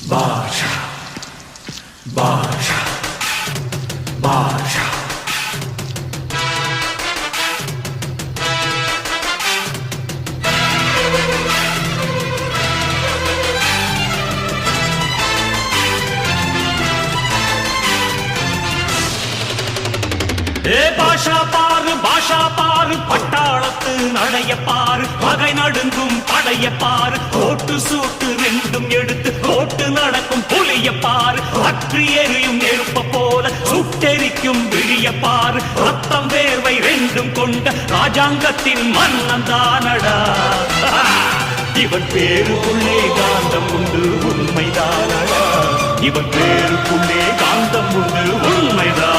பாஷா பாஷா பாஷா பாஷா பாரு பட்டாளத்து நடைய பாரு பகை நடுங்கும் படைய பாரு கோட்டு சூட்டு ரெண்டும் எடுத்து கோட்டு நடக்கும் புலிய பாரு அற்றி எரியும் நெருப்ப போல சுட்டெரிக்கும் விழிய பாரு ரத்தம் வேர்வை ரெண்டும் கொண்ட ராஜாங்கத்தின் மன்னன் தானடா இவன் பேருக்குள்ளே காந்தம் உண்டு உண்மைதானடா இவன் பேருக்குள்ளே காந்தம் உண்டு உண்மைதான்